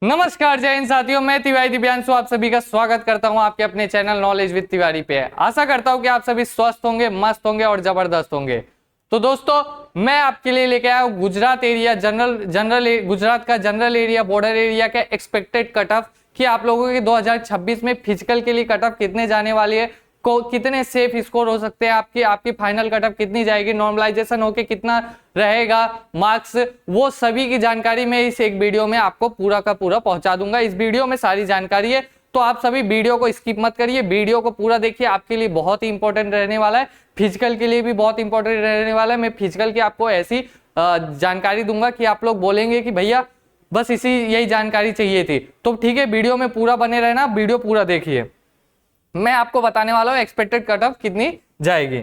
नमस्कार जय हिंद साथियों, मैं तिवारी दिव्यांशु आप सभी का स्वागत करता हूं आपके अपने चैनल नॉलेज विद तिवारी पे। आशा करता हूं कि आप सभी स्वस्थ होंगे, मस्त होंगे और जबरदस्त होंगे। तो दोस्तों, मैं आपके लिए लेके आया हूं गुजरात एरिया गुजरात का जनरल एरिया बॉर्डर एरिया के एक्सपेक्टेड कट ऑफ कि आप लोगों के 2026 में फिजिकल के लिए कट ऑफ कितने जाने वाली है, कितने सेफ स्कोर हो सकते हैं, आपकी फाइनल कट ऑफ कितनी जाएगी, नॉर्मलाइजेशन होके कितना रहेगा मार्क्स, वो सभी की जानकारी मैं इस एक वीडियो में आपको पूरा का पूरा पहुंचा दूंगा। इस वीडियो में सारी जानकारी है, तो आप सभी वीडियो को स्किप मत करिए, वीडियो को पूरा देखिए। आपके लिए बहुत ही इंपॉर्टेंट रहने वाला है, फिजिकल के लिए भी बहुत इंपॉर्टेंट रहने वाला है। मैं फिजिकल की आपको ऐसी जानकारी दूंगा कि आप लोग बोलेंगे कि भैया बस यही जानकारी चाहिए थी। तो ठीक है, वीडियो में पूरा बने रहना, वीडियो पूरा देखिए। मैं आपको बताने वाला हूं एक्सपेक्टेड कट ऑफ कितनी जाएगी।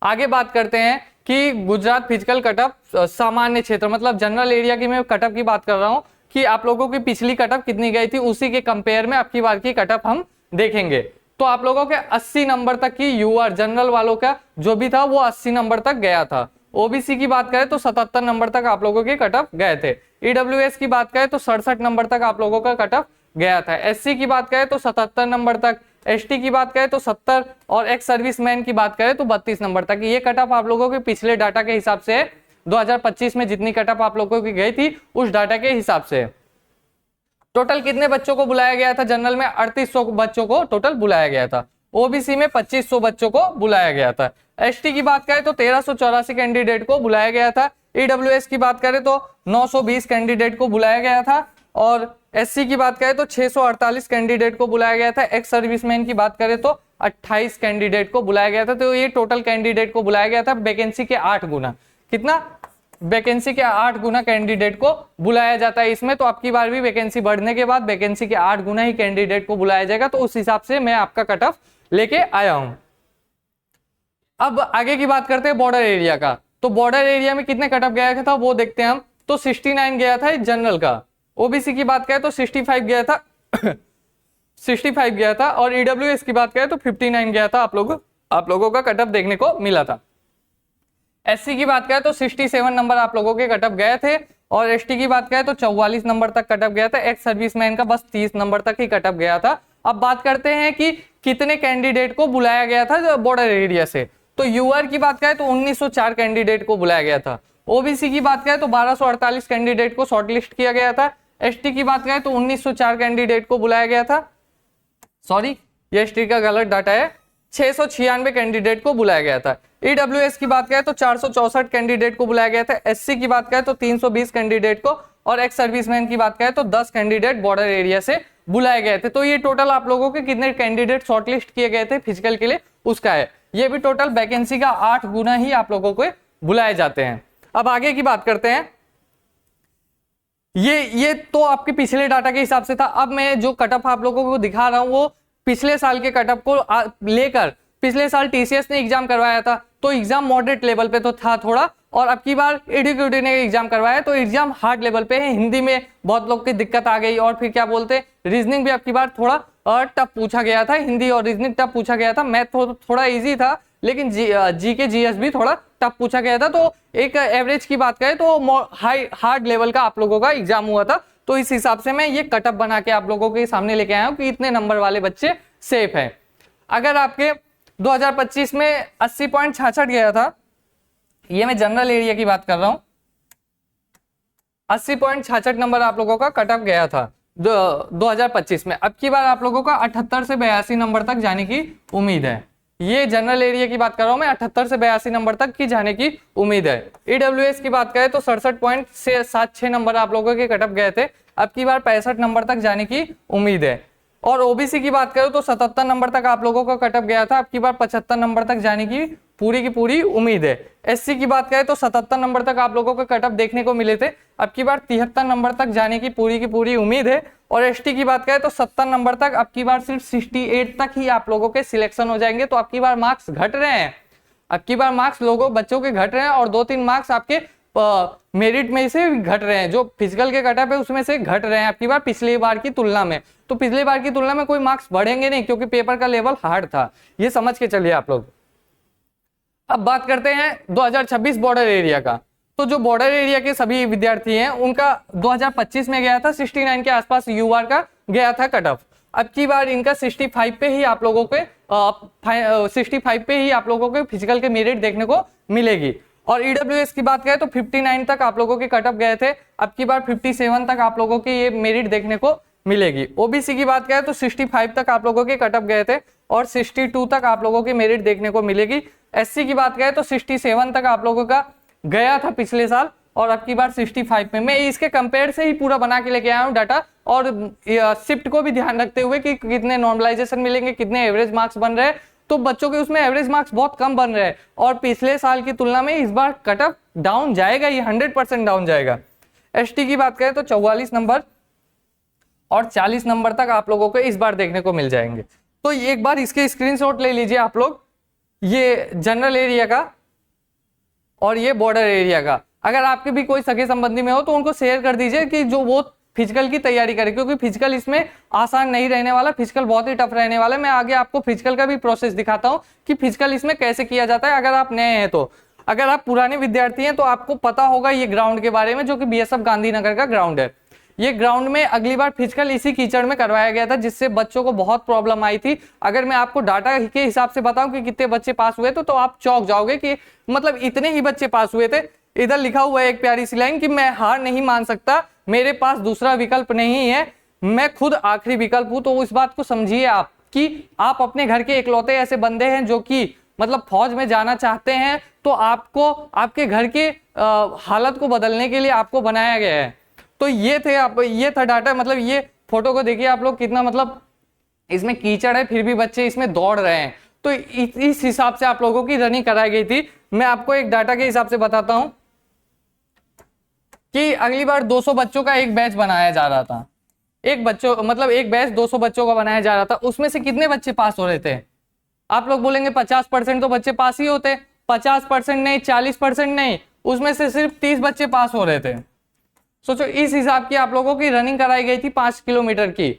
आगे बात करते हैं कि गुजरात फिजिकल कट ऑफ सामान्य क्षेत्र मतलब जनरल एरिया की मैं कट ऑफ की बात कर रहा हूं कि आप लोगों की पिछली कट ऑफ कितनी गई थी, उसी के कंपेयर में आपकी बार की कट ऑफ हम देखेंगे। तो आप लोगों के 80 नंबर तक की यूआर जनरल वालों का जो भी था वो 80 नंबर तक गया था। ओबीसी की बात करें तो 77 नंबर तक आप लोगों के कट ऑफ गए थे। ईडब्ल्यूएस की बात करें तो 67 नंबर तक आप लोगों का कट ऑफ गया था। एससी की बात करें तो 77 नंबर तक, एसटी की बात करें तो 70 और एक्स सर्विसमैन की बात करें तो 32 नंबर तक। ये कट ऑफ आप लोगों के पिछले डाटा के हिसाब से 2025 में जितनी कट ऑफ आप लोगों की गई थी उस डाटा के हिसाब से। टोटल कितने बच्चों को बुलाया गया था? जनरल में 3800 बच्चों को टोटल बुलाया गया था। ओबीसी में 2500 बच्चों को बुलाया गया था। एसटी की बात करें तो 1384 कैंडिडेट को बुलाया गया था। ईडब्ल्यूएस की बात करें तो 920 कैंडिडेट को बुलाया गया था और एससी की बात करें तो 648 कैंडिडेट को बुलाया गया था। एक्स सर्विसमैन की बात करें तो 28 कैंडिडेट को बुलाया गया था। तो ये टोटल कैंडिडेट को बुलाया गया था वैकेंसी के 8 गुना। कितना? वैकेंसी के 8 गुना कैंडिडेट को बुलाया जाता है इसमें। तो आपकी बार भी वैकेंसी बढ़ने के बाद वैकेंसी के 8 गुना ही कैंडिडेट को बुलाया जाएगा। तो उस हिसाब से मैं आपका कट ऑफ लेके आया हूं। अब आगे की बात करते हैं बॉर्डर एरिया का। तो बॉर्डर एरिया में कितने कट ऑफ गया था वो देखते हैं हम। तो 69 गया था जनरल का। ओबीसी की बात करें तो 65 गया था 65 गया था और ईडब्ल्यूएस की बात करें तो 59 गया था। आप लोगों का कट ऑफ देखने को मिला था। एससी की बात करें तो 67 नंबर आप लोगों के कट ऑफ गए थे और एसटी की बात करें तो 44 नंबर तक कट ऑफ गया था। एक्स सर्विसमैन का बस 30 नंबर तक ही कट ऑफ गया था। अब बात करते हैं कि कितने कैंडिडेट को बुलाया गया था बॉर्डर एरिया से। तो यूआर की बात करें तो 1904 कैंडिडेट को बुलाया गया था। ओबीसी की बात करें तो 1248 कैंडिडेट को शॉर्टलिस्ट किया गया था। एसटी की बात करें तो 1904 कैंडिडेट को बुलाया गया था। सॉरी, ये एसटी का गलत डाटा है, 696 कैंडिडेट को बुलाया गया था। ईडब्ल्यूएस की बात करें तो 464 कैंडिडेट को बुलाया गया था। एससी की बात करें तो 320 कैंडिडेट को और एक्स सर्विसमैन की बात करें तो 10 कैंडिडेट बॉर्डर एरिया से बुलाए गए थे। तो ये टोटल आप लोगों के कितने कैंडिडेट शॉर्टलिस्ट किए गए थे फिजिकल के लिए उसका है। ये भी टोटल वैकेंसी का 8 गुना ही आप लोगों को बुलाए जाते हैं। अब आगे की बात करते हैं। ये तो आपके पिछले डाटा के हिसाब से था। अब मैं जो कट ऑफ आप लोगों को दिखा रहा हूं वो पिछले साल के कट ऑफ को लेकर, पिछले साल टीसीएस ने एग्जाम करवाया था तो एग्जाम मॉडरेट लेवल पे तो था थोड़ा, और अब की बार एडुकेटी ने एग्जाम करवाया तो एग्जाम हार्ड लेवल पे है। हिंदी में बहुत लोग की दिक्कत आ गई और फिर क्या बोलते, रीजनिंग भी अब की बार थोड़ा टफ पूछा गया था। हिंदी और रीजनिंग टफ पूछा गया था। मैथ थोड़ा इजी था लेकिन जीके जीएस भी थोड़ा टफ पूछा गया था। तो एक एवरेज की बात करें तो हार्ड लेवल का आप लोगों का एग्जाम हुआ था। तो इस हिसाब से मैं ये कटअप बना के आप लोगों के सामने लेके आया हूं कि इतने नंबर वाले बच्चे सेफ हैं। अगर आपके 2025 में 80.66 गया था, ये मैं जनरल एरिया की बात कर रहा हूं, 80.66 नंबर आप लोगों का कटअप गया था 2025 में। अब की बार आप लोगों का 78 से 82 नंबर तक जाने की उम्मीद है। ये जनरल एरिया की बात कर रहा हूं मैं, 78 से 82 नंबर तक की जाने की उम्मीद है। ईडब्ल्यूएस की बात करें तो 67.76 नंबर आप लोगों के कटअप गए थे। अब की बार 65 नंबर तक जाने की उम्मीद है। और ओबीसी की बात करें तो 77 नंबर तक आप लोगों का कटअप गया था। अब की बार 75 नंबर तक जाने की पूरी उम्मीद है। एससी की बात करें तो 77 नंबर तक आप लोगों का कटअप देखने को मिले थे। अब की बार 73 नंबर तक जाने की पूरी उम्मीद है। और एसटी की बात करें तो 70 नंबर तक, अब की बार सिर्फ 68 तक ही आप लोगों के सिलेक्शन हो जाएंगे। तो अब की बार मार्क्स घट रहे हैं, अब की बार मार्क्स बच्चों के घट रहे हैं और 2-3 मार्क्स आपके मेरिट में से घट रहे हैं, जो फिजिकल के कटअप है उसमें से घट रहे हैं आपकी बार पिछली बार की तुलना में। तो पिछली बार की तुलना में कोई मार्क्स बढ़ेंगे नहीं क्योंकि पेपर का लेवल हार्ड था, ये समझ के चलिए आप लोग। अब बात करते हैं 2026 बॉर्डर एरिया का। तो जो बॉर्डर एरिया के सभी विद्यार्थी हैं उनका 2025 में गया था 69 के आसपास यूआर का गया था कट ऑफ। अब की बार इनका 65 पे ही आप लोगों के 65 पे ही आप लोगों के फिजिकल के मेरिट देखने को मिलेगी। और ईडब्ल्यूएस की बात करें तो 59 तक आप लोगों के कट ऑफ गए थे, अब की बार 57 तक आप लोगों की ये मेरिट देखने को मिलेगी। ओबीसी की बात करें तो 65 तक आप लोगों के कट ऑफ गए थे और 62 तक आप लोगों की मेरिट देखने को मिलेगी। एससी की बात करें तो 67 तक आप लोगों का गया था पिछले साल और अब की बार 65 में। मैं इसके कंपेयर से ही पूरा बना के लेके आया हूँ डाटा, और शिफ्ट को भी ध्यान रखते हुए कि कितने नॉर्मलाइजेशन मिलेंगे, कितने एवरेज मार्क्स बन रहे हैं। तो बच्चों के उसमें एवरेज मार्क्स बहुत कम बन रहे हैं और पिछले साल की तुलना में इस बार कट ऑफ डाउन जाएगा, ये 100% डाउन जाएगा। एसटी की बात करें तो 44 नंबर और 40 नंबर तक आप लोगों को इस बार देखने को मिल जाएंगे। तो एक बार इसके स्क्रीनशॉट ले लीजिए आप लोग, ये जनरल एरिया का और ये बॉर्डर एरिया का। अगर आपके भी कोई सगे संबंधी में हो तो उनको शेयर कर दीजिए कि जो वो फिजिकल की तैयारी करे, क्योंकि फिजिकल इसमें आसान नहीं रहने वाला, फिजिकल बहुत ही टफ रहने वाला है। मैं आगे आपको फिजिकल का भी प्रोसेस दिखाता हूँ कि फिजिकल इसमें कैसे किया जाता है। अगर आप नए हैं तो, अगर आप पुराने विद्यार्थी हैं तो आपको पता होगा ये ग्राउंड के बारे में, जो कि बीएसएफ गांधीनगर का ग्राउंड है। ये ग्राउंड में अगली बार फिजिकल इसी कीचड़ में करवाया गया था, जिससे बच्चों को बहुत प्रॉब्लम आई थी। अगर मैं आपको डाटा के हिसाब से बताऊं कि कितने बच्चे पास हुए तो आप चौंक जाओगे कि मतलब इतने ही बच्चे पास हुए थे। इधर लिखा हुआ है एक प्यारी सी लाइन कि मैं हार नहीं मान सकता, मेरे पास दूसरा विकल्प नहीं है, मैं खुद आखिरी विकल्प हूं। तो इस बात को समझिए आप कि आप अपने घर के इकलौते ऐसे बंदे हैं जो कि मतलब फौज में जाना चाहते हैं, तो आपको आपके घर के हालत को बदलने के लिए आपको बनाया गया है। तो ये था डाटा। मतलब ये फोटो को देखिए आप लोग, कितना मतलब इसमें कीचड़ है फिर भी बच्चे इसमें दौड़ रहे हैं। तो इस हिसाब से आप लोगों की रनिंग कराई गई थी। मैं आपको एक डाटा के हिसाब से बताता हूं कि अगली बार 200 बच्चों का एक बैच बनाया जा रहा था। एक बैच 200 बच्चों का बनाया जा रहा था। उसमें से कितने बच्चे पास हो रहे थे? आप लोग बोलेंगे 50% तो बच्चे पास ही होते। 50% नहीं, 40% नहीं, उसमें से सिर्फ 30 बच्चे पास हो रहे थे। सोचो, इस हिसाब की आप लोगों की रनिंग कराई गई थी 5 किलोमीटर की।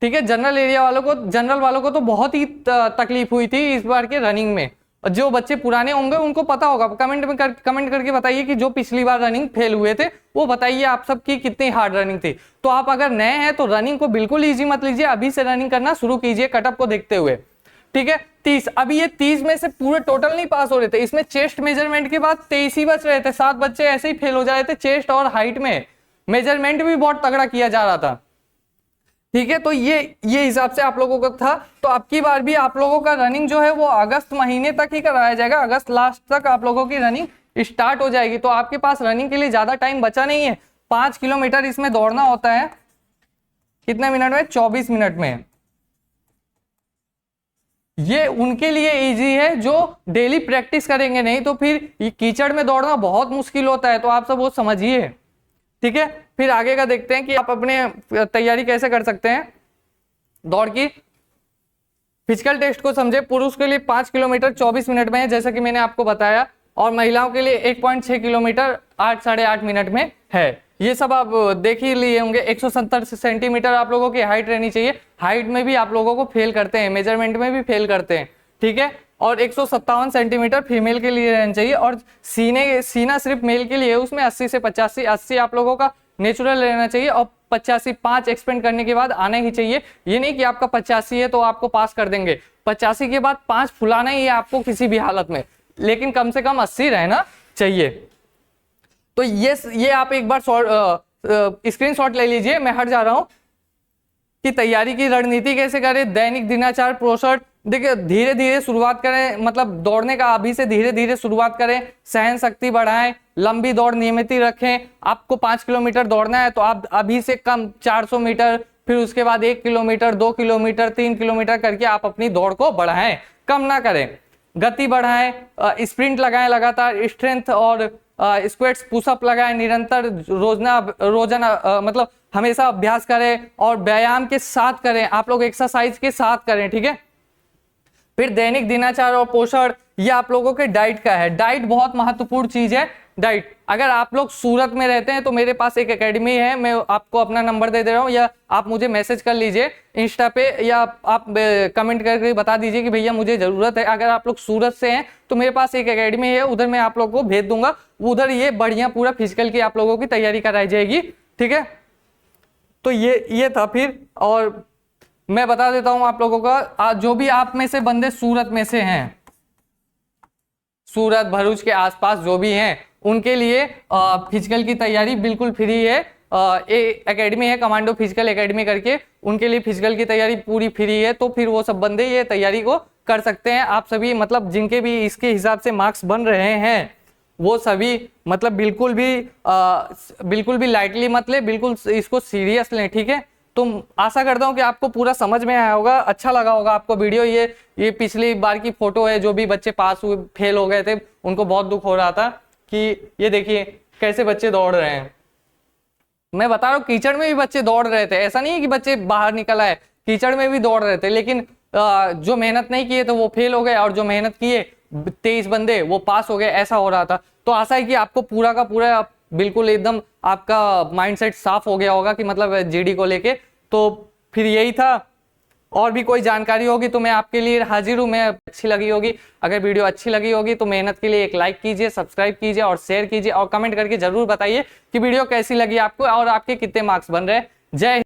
ठीक है, जनरल वालों को तो बहुत ही तकलीफ हुई थी इस बार के रनिंग में। जो बच्चे पुराने होंगे उनको पता होगा, कमेंट करके बताइए कि जो पिछली बार रनिंग फेल हुए थे वो बताइए आप सबकी कितनी हार्ड रनिंग थी। तो आप अगर नए हैं तो रनिंग को बिल्कुल ईजी मत लीजिए, अभी से रनिंग करना शुरू कीजिए कटअप को देखते हुए। ठीक है, 30। अभी ये 30 में से पूरे टोटल नहीं पास हो रहे थे, इसमें चेस्ट मेजरमेंट के बाद 23 ही बच रहे थे। 7 बच्चे ऐसे ही फेल हो जा रहे थे। चेस्ट और हाइट में मेजरमेंट भी बहुत तगड़ा किया जा रहा था। ठीक है, तो ये हिसाब से आप लोगों का था। तो अब की बार भी आप लोगों का रनिंग जो है वो अगस्त महीने तक ही कराया जाएगा। अगस्त लास्ट तक आप लोगों की रनिंग स्टार्ट हो जाएगी। तो आपके पास रनिंग के लिए ज्यादा टाइम बचा नहीं है। 5 किलोमीटर इसमें दौड़ना होता है कितने मिनट में? 24 मिनट में। ये उनके लिए इजी है जो डेली प्रैक्टिस करेंगे, नहीं तो फिर ये कीचड़ में दौड़ना बहुत मुश्किल होता है। तो आप सब वो समझिए। ठीक है, फिर आगे का देखते हैं कि आप अपने तैयारी कैसे कर सकते हैं दौड़ की। फिजिकल टेस्ट को समझे। पुरुष के लिए 5 किलोमीटर 24 मिनट में है, जैसा कि मैंने आपको बताया, और महिलाओं के लिए 1.6 किलोमीटर 8 साढ़े 8 मिनट में है। ये सब आप देख ही लिए होंगे। 170 सेंटीमीटर आप लोगों की हाइट रहनी चाहिए। हाइट में भी आप लोगों को फेल करते हैं, मेजरमेंट में भी फेल करते हैं। ठीक है, और 157 सेंटीमीटर फीमेल के लिए रहना चाहिए। और सीना सिर्फ मेल के लिए, उसमें 80 से 85, 80 आप लोगों का नेचुरल रहना चाहिए और 85 5 एक्सपेंड करने के बाद आना ही चाहिए। ये नहीं कि आपका 85 है तो आपको पास कर देंगे। 85 के बाद 5 फुलाना ही है आपको किसी भी हालत में, लेकिन कम से कम 80 रहना चाहिए। तो ये आप एक बार स्क्रीनशॉट ले लीजिए। मैं हट जा रहा हूं कि तैयारी की रणनीति कैसे करें। दैनिक दिनाचार पोषण, देखिए धीरे धीरे शुरुआत करें, मतलब दौड़ने का अभी से धीरे धीरे शुरुआत करें। सहन शक्ति बढ़ाएं, लंबी दौड़ नियमित रखें। आपको 5 किलोमीटर दौड़ना है तो आप अभी से कम 400 मीटर, फिर उसके बाद 1 किलोमीटर, 2 किलोमीटर, 3 किलोमीटर करके आप अपनी दौड़ को बढ़ाएं, कम ना करें। गति बढ़ाएं, स्प्रिंट लगाएं लगातार, स्ट्रेंथ और स्क्वाट्स पुशअप लगाएं निरंतर, रोजाना मतलब हमेशा अभ्यास करें और व्यायाम के साथ करें। आप लोग एक्सरसाइज के साथ करें। ठीक है, फिर दैनिक दिनाचार और पोषण, ये आप लोगों के डाइट का है। डाइट बहुत महत्वपूर्ण चीज है। डाइट। अगर आप लोग सूरत में रहते हैं तो मेरे पास एक एकेडमी है, मैं आपको अपना नंबर दे रहा हूँ, या आप मुझे मैसेज कर लीजिए इंस्टा पे, या आप कमेंट करके बता दीजिए कि भैया मुझे जरूरत है। अगर आप लोग सूरत से हैं तो मेरे पास एक एकेडमी है, उधर मैं आप लोगों को भेज दूंगा, उधर ये बढ़िया पूरा फिजिकल की आप लोगों की तैयारी कराई जाएगी, ठीक है। तो ये था फिर, और मैं बता देता हूं आप लोगों का, जो भी आप में से बंदे सूरत में से हैं, सूरत भरूच के आसपास जो भी हैं, उनके लिए फिजिकल की तैयारी बिल्कुल फ्री है। एकेडमी है कमांडो फिजिकल एकेडमी करके, उनके लिए फिजिकल की तैयारी पूरी फ्री है। तो फिर वो सब बंदे ये तैयारी को कर सकते हैं। आप सभी मतलब जिनके भी इसके हिसाब से मार्क्स बन रहे हैं, वो सभी मतलब बिल्कुल भी लाइटली मत ले, बिल्कुल इसको सीरियस लें, ठीक है। तो आशा करता हूं कि आपको पूरा समझ में आया होगा, अच्छा लगा होगा आपको वीडियो। ये पिछली बार की फोटो है, जो भी बच्चे पास हुए फेल हो गए थे उनको बहुत दुख हो रहा था कि ये देखिए कैसे बच्चे दौड़ रहे हैं। मैं बता रहा हूँ कीचड़ में भी बच्चे दौड़ रहे थे, ऐसा नहीं है कि बच्चे बाहर निकल आए, कीचड़ में भी दौड़ रहे थे। लेकिन जो मेहनत नहीं किए तो वो फेल हो गए, और जो मेहनत किए 23 बंदे वो पास हो गए, ऐसा हो रहा था। तो आशा है कि आपको पूरा का पूरा बिल्कुल एकदम आपका माइंडसेट साफ हो गया होगा कि मतलब जीडी को लेके। तो फिर यही था, और भी कोई जानकारी होगी तो मैं आपके लिए हाजिर हूं। मैं अच्छी लगी होगी, अगर वीडियो अच्छी लगी होगी तो मेहनत के लिए एक लाइक कीजिए, सब्सक्राइब कीजिए और शेयर कीजिए, और कमेंट करके जरूर बताइए कि वीडियो कैसी लगी आपको और आपके कितने मार्क्स बन रहे हैं। जय हिंद।